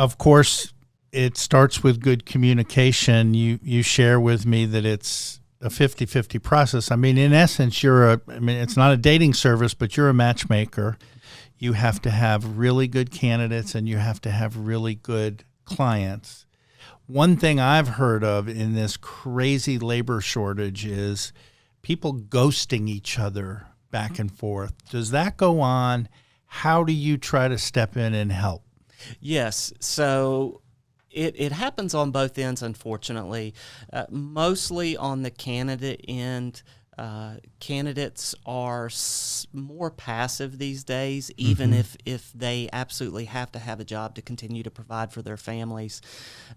Of course, it starts with good communication. You share with me that it's a 50-50 process. I mean, in essence, it's not a dating service, but you're a matchmaker. You have to have really good candidates and you have to have really good clients. One thing I've heard of in this crazy labor shortage is people ghosting each other back and forth. Does that go on? How do you try to step in and help? Yes. So it happens on both ends, unfortunately. Mostly on the candidate end, candidates are more passive these days, even if they absolutely have to have a job to continue to provide for their families.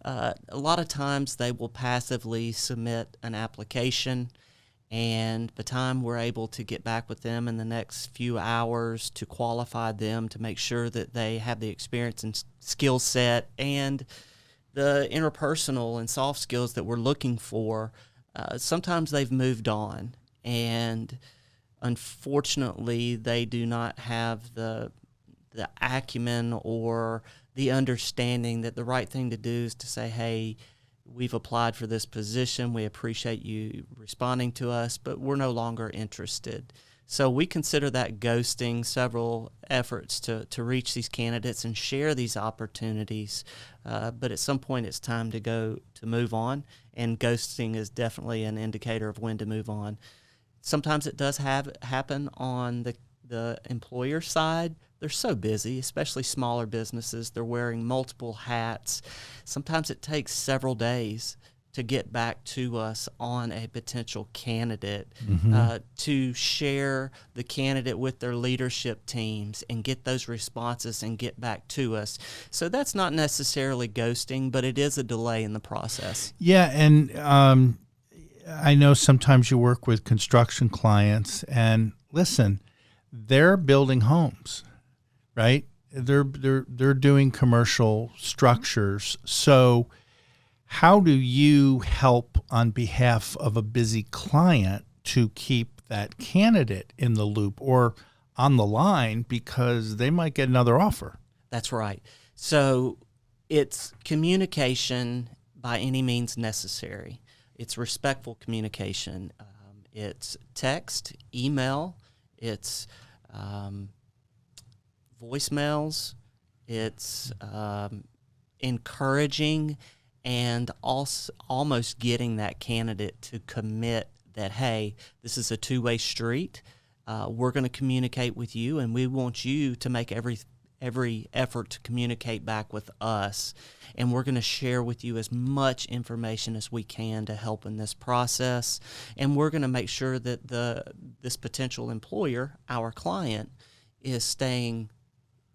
A lot of times they will passively submit an application, and by the time we're able to get back with them in the next few hours to qualify them, to make sure that they have the experience and skill set and the interpersonal and soft skills that we're looking for, sometimes they've moved on. And unfortunately, they do not have the acumen or the understanding that the right thing to do is to say, hey, we've applied for this position. We appreciate you responding to us, but we're no longer interested. So we consider that ghosting. Several efforts to reach these candidates and share these opportunities. But at some point, it's time to move on. And ghosting is definitely an indicator of when to move on. Sometimes it does happen on the employer side. They're so busy, especially smaller businesses. They're wearing multiple hats. Sometimes it takes several days to get back to us on a potential candidate, to share the candidate with their leadership teams and get those responses and get back to us. So that's not necessarily ghosting, but it is a delay in the process. Yeah, and I know sometimes you work with construction clients, and listen, they're building homes, right? They're doing commercial structures. So how do you help on behalf of a busy client to keep that candidate in the loop or on the line because they might get another offer? That's right. So it's communication by any means necessary. It's respectful communication. It's text, email, it's voicemails, it's encouraging, and also almost getting that candidate to commit that, hey, this is a two-way street. We're going to communicate with you, and we want you to make every effort to communicate back with us. And we're going to share with you as much information as we can to help in this process. And we're going to make sure that this potential employer, our client, is staying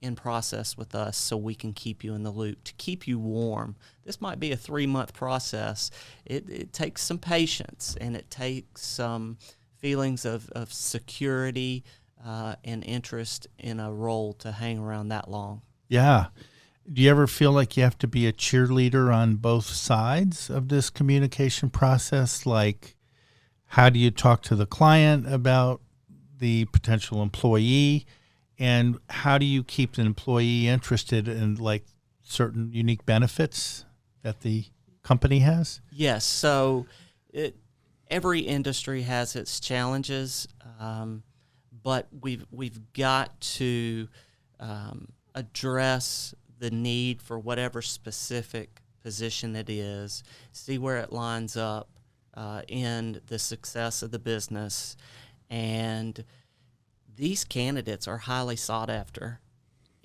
in process with us so we can keep you in the loop, to keep you warm. This might be a 3-month process. It takes some patience, and it takes some feelings of security and interest in a role to hang around that long. Yeah. Do you ever feel like you have to be a cheerleader on both sides of this communication process? Like, how do you talk to the client about the potential employee? And how do you keep the employee interested in like certain unique benefits that the company has? Yes. So every industry has its challenges, but we've got to address the need for whatever specific position it is, see where it lines up in the success of the business. And these candidates are highly sought after,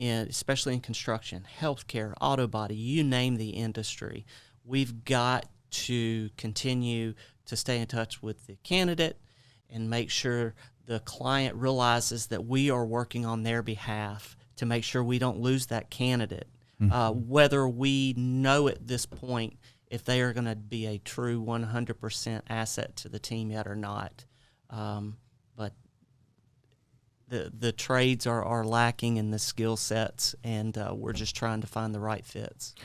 especially in construction, healthcare, auto body, you name the industry. We've got to continue to stay in touch with the candidate and make sure the client realizes that we are working on their behalf to make sure we don't lose that candidate. Whether we know at this point if they are going to be a true 100% asset to the team yet or not. But the trades are lacking in the skill sets, and we're just trying to find the right fits.